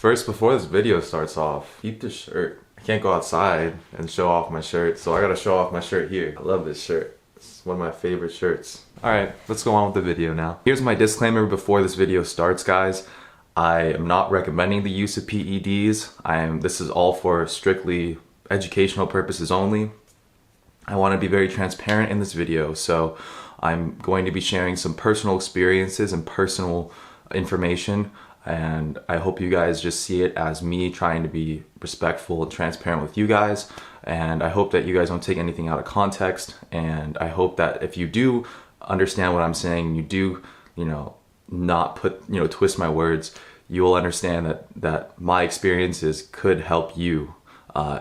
First, before this video starts off, keep the shirt. I can't go outside and show off my shirt, so I gotta show off my shirt here. I love this shirt. It's one of my favorite shirts. Alright, let's go on with the video now. Here's my disclaimer before this video starts, guys. I am not recommending the use of PEDs. This is all for strictly educational purposes only. I want to be very transparent in this video, so I'm going to be sharing some personal experiences and personal information, and I hope you guys just see it as me trying to be respectful and transparent with you guys, and I hope that you guys don't take anything out of context, and I hope that if you do understand what I'm saying, you do, not twist my words, you will understand that my experiences could help you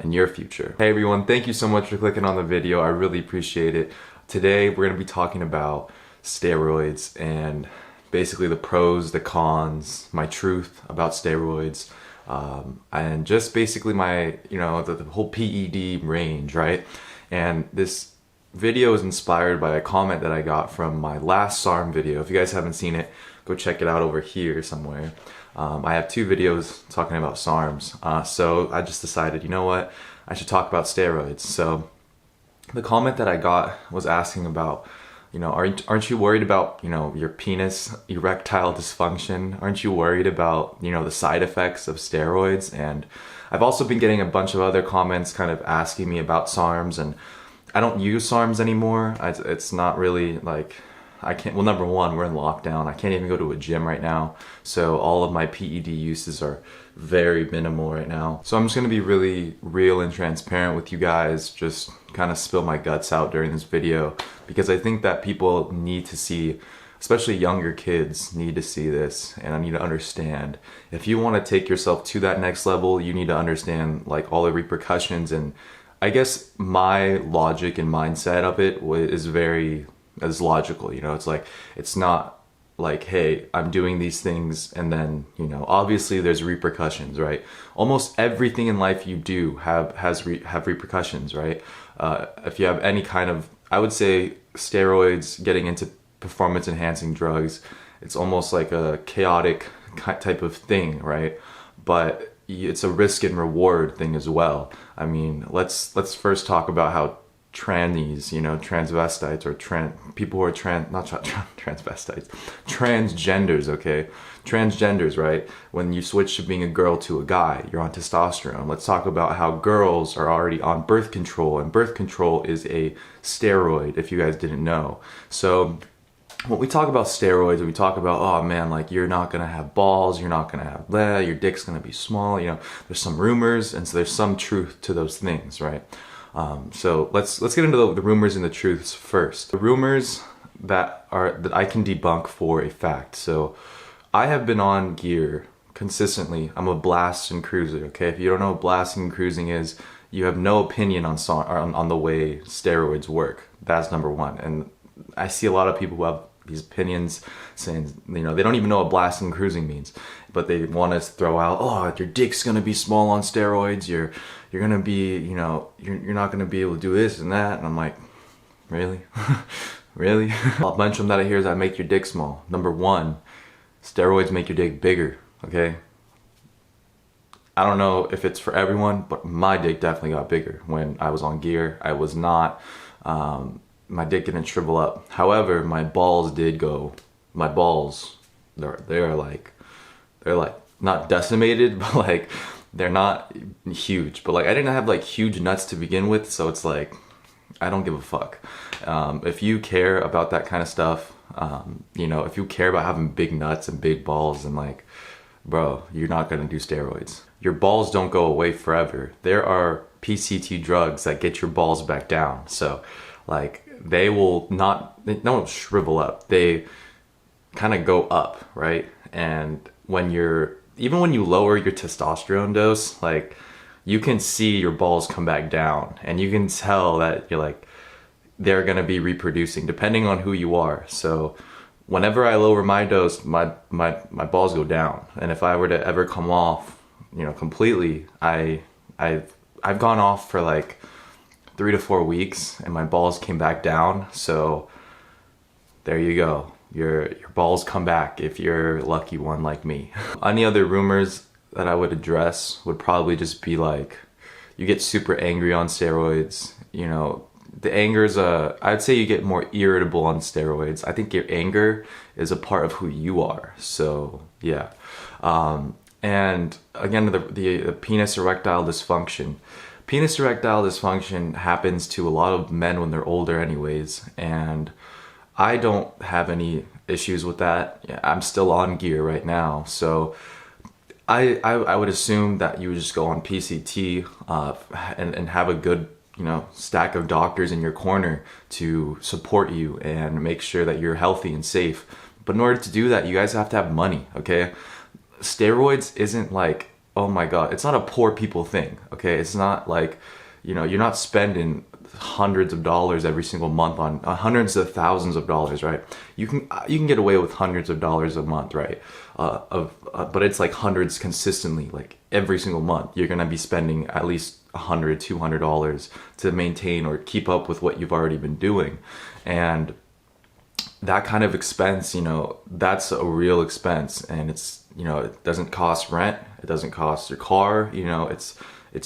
in your future. Hey everyone, thank you so much for clicking on the video. I really appreciate it. Today we're going to be talking about steroids and basically the pros, the cons, my truth about steroids, and just basically my, the whole PED range, right? And this video is inspired by a comment that I got from my last SARM video. If you guys haven't seen it, go check it out over here somewhere. I have 2 videos talking about SARMs, so I just decided, you know what, I should talk about steroids. So the comment that I got was asking about, aren't you worried about, your penis erectile dysfunction? Aren't you worried about, the side effects of steroids? And I've also been getting a bunch of other comments kind of asking me about SARMs, and I don't use SARMs anymore. It's not really like, well, number one, we're in lockdown. I can't even go to a gym right now. So all of my PED uses are very minimal right now. So I'm just gonna be really real and transparent with you guys, just kind of spill my guts out during this video, because I think that people need to see, especially younger kids need to see this, and I need to understand. If you wanna take yourself to that next level, you need to understand like all the repercussions, and I guess my logic and mindset of it is logical, it's like, it's not like, hey, I'm doing these things and then, obviously there's repercussions, right? Almost everything in life you do have repercussions, right? If you have any kind of, I would say steroids, getting into performance enhancing drugs, it's almost like a chaotic type of thing, right? But it's a risk and reward thing as well. I mean, let's first talk about how trannies, transvestites, or people who are transvestites, transgenders, okay? Transgenders, right? When you switch to being a girl to a guy, you're on testosterone. Let's talk about how girls are already on birth control, and birth control is a steroid, if you guys didn't know. So when we talk about steroids, we talk about, oh man, like you're not gonna have balls, you're not gonna have that, your dick's gonna be small, there's some rumors, and so there's some truth to those things, right? So let's get into the rumors and the truths first. The rumors that I can debunk for a fact. So I have been on gear consistently. I'm a blast and cruiser, okay? If you don't know what blasting and cruising is, you have no opinion on the way steroids work. That's number one. And I see a lot of people who have these opinions saying, they don't even know what blasting and cruising means, but they want to throw out, oh, your dick's gonna be small on steroids, you're gonna be, you're not gonna be able to do this and that, and I'm like, really? Really? A bunch of them that I hear is that make your dick small. Number one, steroids make your dick bigger, okay? I don't know if it's for everyone, but my dick definitely got bigger when I was on gear. I was not, my dick didn't shrivel up. However, my balls did go. My balls, they're like not decimated, but like they're not huge. But like I didn't have like huge nuts to begin with, so it's like I don't give a fuck. If you care about that kind of stuff, if you care about having big nuts and big balls, and like, bro, you're not gonna do steroids. Your balls don't go away forever. There are PCT drugs that get your balls back down. So like they don't shrivel up. They kind of go up, right? And even when you lower your testosterone dose, like you can see your balls come back down, and you can tell that they're gonna be reproducing depending on who you are. So whenever I lower my dose, my balls go down. And if I were to ever come off, completely, I've gone off for like 3 to 4 weeks and my balls came back down. So there you go. Your balls come back if you're a lucky one like me. Any other rumors that I would address would probably just be like, you get super angry on steroids, you know, the anger is I'd say you get more irritable on steroids. I think your anger is a part of who you are. So yeah. And again, the penis erectile dysfunction. Penis erectile dysfunction happens to a lot of men when they're older anyways. And I don't have any issues with that. Yeah, I'm still on gear right now. So I would assume that you would just go on PCT and have a good, you know, stack of doctors in your corner to support you and make sure that you're healthy and safe. But in order to do that, you guys have to have money, okay? Steroids isn't like, oh my God, it's not a poor people thing, okay? It's not like, you know, you're not spending hundreds of dollars every single month on hundreds of thousands of dollars, right? You can get away with hundreds of dollars a month, right? But it's like hundreds consistently, like every single month. You're gonna be spending at least $100, $200 to maintain or keep up with what you've already been doing, and that kind of expense, you know, that's a real expense, and it's, you know, it doesn't cost rent, it doesn't cost your car, you know, it's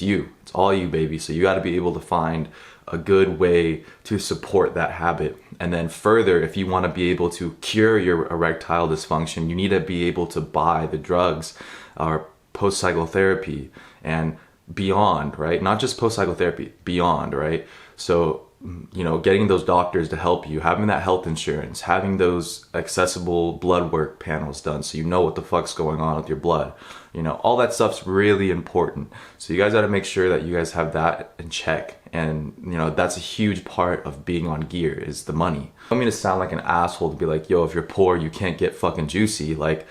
you, it's all you, baby. So you got to be able to find a good way to support that habit. And then further, if you want to be able to cure your erectile dysfunction, you need to be able to buy the drugs or post-cycle therapy and beyond, right? Not just post-cycle therapy, beyond, right? So, you know, getting those doctors to help you, having that health insurance, having those accessible blood work panels done so you know what the fuck's going on with your blood. You know, all that stuff's really important. So you guys got to make sure that you guys have that in check. And, you know, that's a huge part of being on gear is the money. I don't mean to sound like an asshole to be like, yo, if you're poor, you can't get fucking juicy. Like,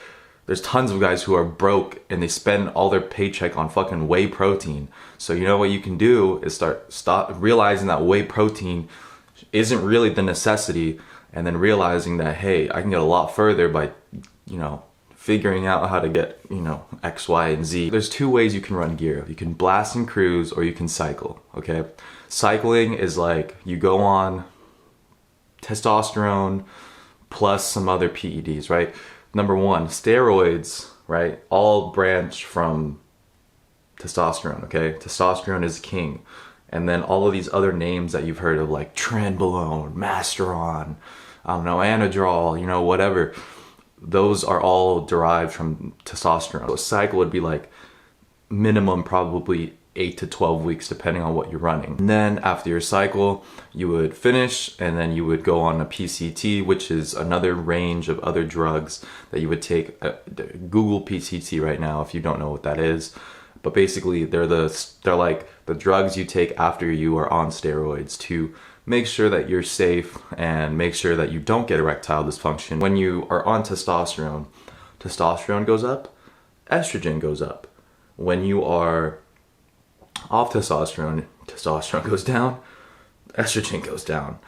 there's tons of guys who are broke and they spend all their paycheck on fucking whey protein. So you know what you can do is stop realizing that whey protein isn't really the necessity, and then realizing that, hey, I can get a lot further by, you know, figuring out how to get, you know, X, Y, and Z. There's two ways you can run gear. You can blast and cruise, or you can cycle, okay? Cycling is like you go on testosterone plus some other PEDs, right? Number one, steroids, right? All branch from testosterone, okay? Testosterone is king. And then all of these other names that you've heard of, like Trenbolone, Masteron, I don't know, Anadrol, you know, whatever. Those are all derived from testosterone. So a cycle would be like minimum probably 8 to 12 weeks depending on what you're running. And then after your cycle, you would finish and then you would go on a PCT, which is another range of other drugs that you would take. Google PCT right now if you don't know what that is. But basically they're like the drugs you take after you are on steroids to make sure that you're safe and make sure that you don't get erectile dysfunction. When you are on testosterone, testosterone goes up, estrogen goes up. When you are off testosterone, testosterone goes down, estrogen goes down.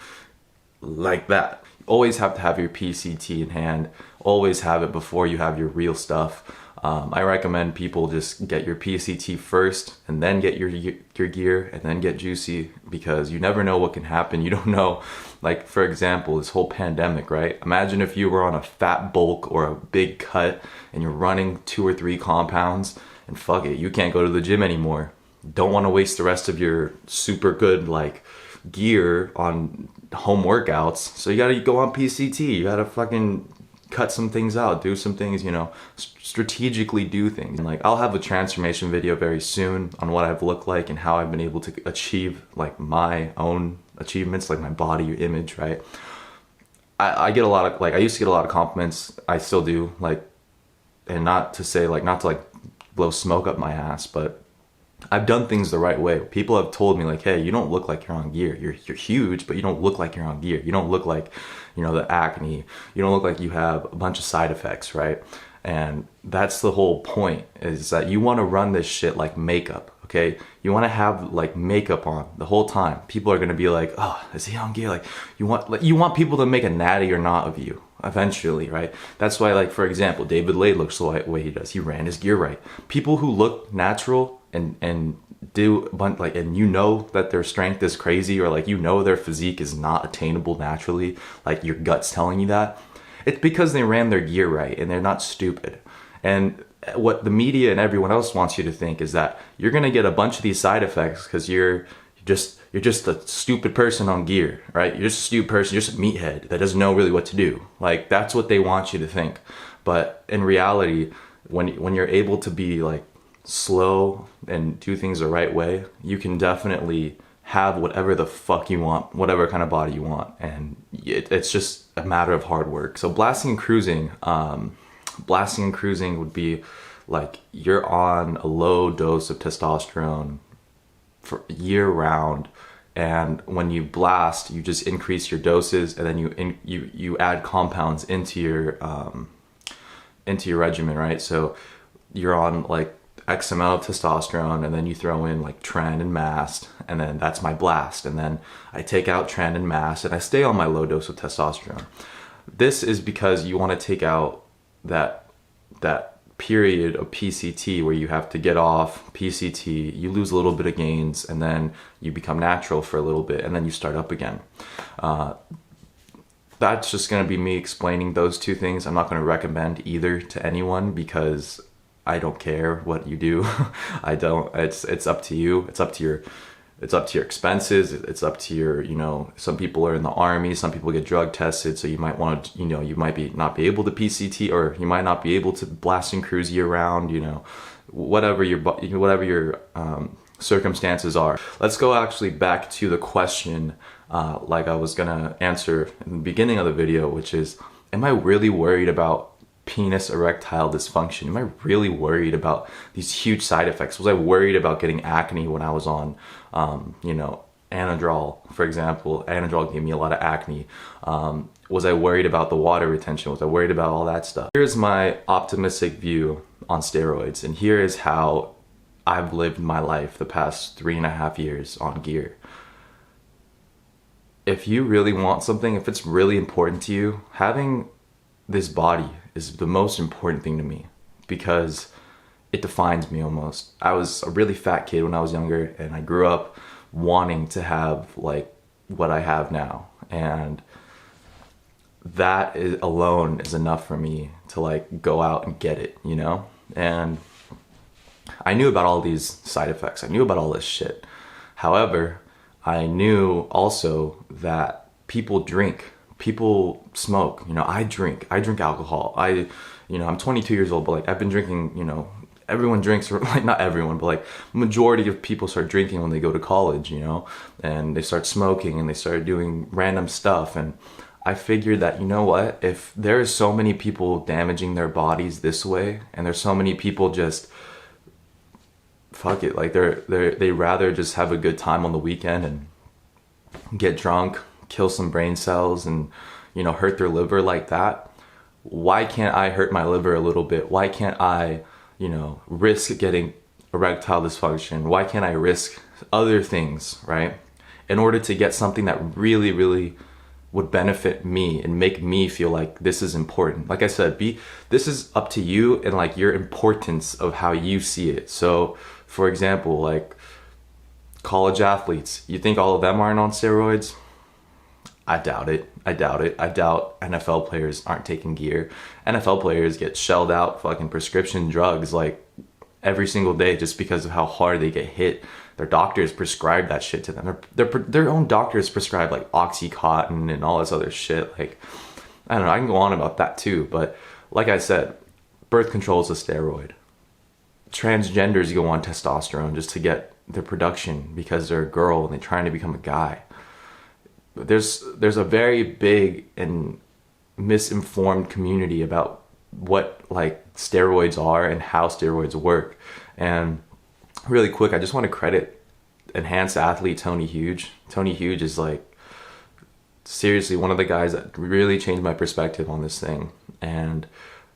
Like that. You always have to have your PCT in hand. Always have it before you have your real stuff. I recommend people just get your PCT first and then get your gear and then get juicy, because you never know what can happen. You don't know, like for example, this whole pandemic, right? Imagine if you were on a fat bulk or a big cut and you're running 2 or 3 compounds and fuck it, you can't go to the gym anymore. Don't want to waste the rest of your super good like gear on home workouts. So you gotta go on PCT. You gotta fucking cut some things out, do some things, you know, strategically do things. And like, I'll have a transformation video very soon on what I've looked like and how I've been able to achieve like my own achievements, like my body image, right? I get a lot of, like, I used to get a lot of compliments. I still do, like, and not to blow smoke up my ass, but I've done things the right way. People have told me like, hey, you don't look like you're on gear. You're huge, but you don't look like you're on gear. You don't look like, you know, the acne. You don't look like you have a bunch of side effects, right? And that's the whole point, is that you want to run this shit like makeup, okay? You want to have like makeup on the whole time. People are going to be like, oh, is he on gear? Like you want people to make a natty or not of you eventually, right? That's why, like, for example, David Lay looks the way he does. He ran his gear right. People who look natural and do like, and you know that their strength is crazy, or like, you know, their physique is not attainable naturally, like your gut's telling you that, it's because they ran their gear right and they're not stupid. And what the media and everyone else wants you to think is that you're gonna get a bunch of these side effects because you're just a stupid person on gear, right? You're just a stupid person, you're just a meathead that doesn't know really what to do. Like, that's what they want you to think. But in reality, when you're able to be like slow and do things the right way, you can definitely have whatever the fuck you want, whatever kind of body you want, and it's just a matter of hard work. So blasting and cruising would be like you're on a low dose of testosterone for year round, and when you blast, you just increase your doses, and then you add compounds into your regimen, right? So you're on like X amount of testosterone, and then you throw in like tren and mast, and then that's my blast, and then I take out tren and mast, and I stay on my low dose of testosterone. This is because you want to take out that period of PCT where you have to get off PCT, you lose a little bit of gains, and then you become natural for a little bit, and then you start up again. That's just going to be me explaining those two things. I'm not going to recommend either to anyone because I don't care what you do. I don't. It's up to you. It's up to your expenses. It's up to your, some people are in the army, some people get drug tested, so you might want to, you might not be able to PCT, or you might not be able to blast and cruise year round, whatever your circumstances are. Let's go actually back to the question, like I was gonna answer in the beginning of the video, which is, am I really worried about penis erectile dysfunction? Am I really worried about these huge side effects? Was I worried about getting acne when I was on, Anadrol, for example? Anadrol gave me a lot of acne. Was I worried about the water retention? Was I worried about all that stuff? Here's my optimistic view on steroids, and here is how I've lived my life the past 3.5 years on gear. If you really want something, if it's really important to you, having this body is the most important thing to me because it defines me almost. I was a really fat kid when I was younger, and I grew up wanting to have like what I have now, and that alone is enough for me to like go out and get it, And I knew about all these side effects. I knew about all this shit. However, I knew also that people drink, people smoke, I drink alcohol. I'm 22 years old, but like I've been drinking, everyone drinks, like not everyone, but like majority of people start drinking when they go to college, and they start smoking and they start doing random stuff. And I figured that, if there's so many people damaging their bodies this way, and there's so many people just fuck it, like they rather just have a good time on the weekend and get drunk, kill some brain cells, and hurt their liver like that. Why can't I hurt my liver a little bit? Why can't I risk getting erectile dysfunction? Why can't I risk other things, right, in order to get something that really, really would benefit me and make me feel like this is important? Like I said, this is up to you and like your importance of how you see it. So for example, like college athletes, you think all of them aren't on steroids? I doubt it. I doubt NFL players aren't taking gear. NFL players get shelled out fucking prescription drugs like every single day just because of how hard they get hit. Their doctors prescribe that shit to them. Their own doctors prescribe like Oxycontin and all this other shit. Like, I don't know, I can go on about that too, but like I said, birth control is a steroid. Transgenders go on testosterone just to get their production because they're a girl and they're trying to become a guy. There's a very big and misinformed community about what like steroids are and how steroids work. And really quick, I just want to credit enhanced athlete Tony Huge. Tony Huge is like seriously one of the guys that really changed my perspective on this thing. And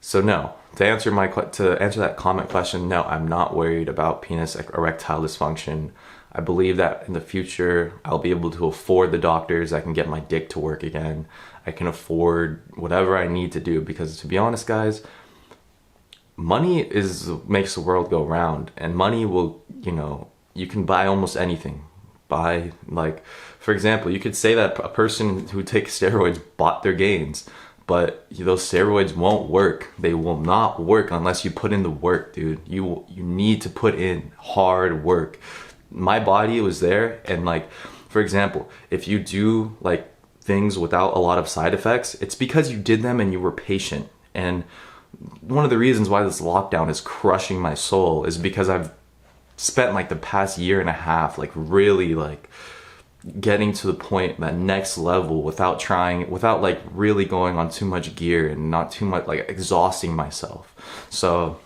so no, to answer that comment question, no, I'm not worried about penis erectile dysfunction. I believe that in the future, I'll be able to afford the doctors. I can get my dick to work again. I can afford whatever I need to do, because to be honest, guys, money makes the world go round, and money will, you can buy almost anything. For example, you could say that a person who takes steroids bought their gains, but those steroids won't work. They will not work unless you put in the work, dude. You need to put in hard work. My body was there, and like, for example, if you do like things without a lot of side effects, it's because you did them and you were patient. And one of the reasons why this lockdown is crushing my soul is because I've spent like the past year and a half like really like getting to the point, that next level, without like really going on too much gear and not too much like exhausting myself. So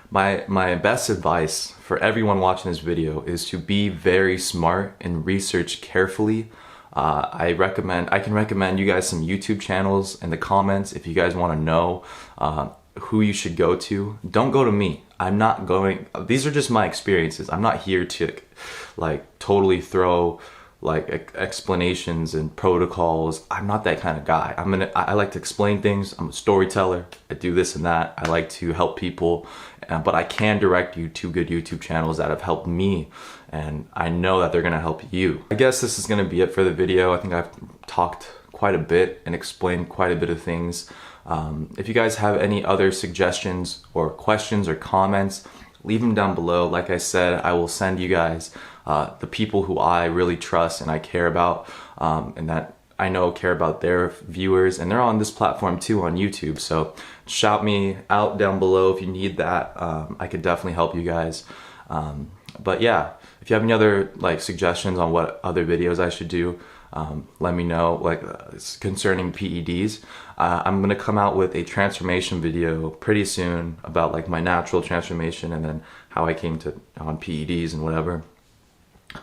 my best advice for everyone watching this video is to be very smart and research carefully. I can recommend you guys some YouTube channels in the comments if you guys want to know who you should go to. Don't go to me. These are just my experiences. I'm not here to like totally throw like explanations and protocols. I'm not that kind of guy. I like to explain things. I'm a storyteller. I do this and that. I like to help people, but I can direct you to good YouTube channels that have helped me, and I know that they're gonna help you. I guess this is gonna be it for the video. I think I've talked quite a bit and explained quite a bit of things. If you guys have any other suggestions or questions or comments, leave them down below. Like I said, I will send you guys the people who I really trust and I care about, and that I know care about their viewers, and they're on this platform too, on YouTube. So shout me out down below if you need that. I could definitely help you guys. But yeah, if you have any other like suggestions on what other videos I should do, let me know, like concerning PEDs. I'm gonna come out with a transformation video pretty soon about like my natural transformation and then how I came to on PEDs and whatever.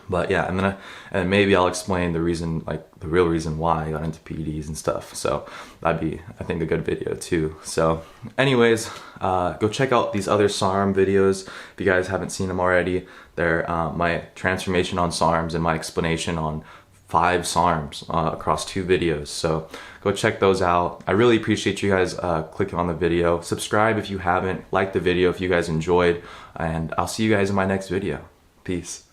But yeah, and maybe I'll explain the reason, like the real reason why I got into PEDs and stuff. So that'd be, I think, a good video too. So anyways, go check out these other SARM videos if you guys haven't seen them already. They're my transformation on SARMs and my explanation on 5 SARMs across 2 videos. So go check those out. I really appreciate you guys clicking on the video. Subscribe if you haven't, like the video if you guys enjoyed, and I'll see you guys in my next video. Peace.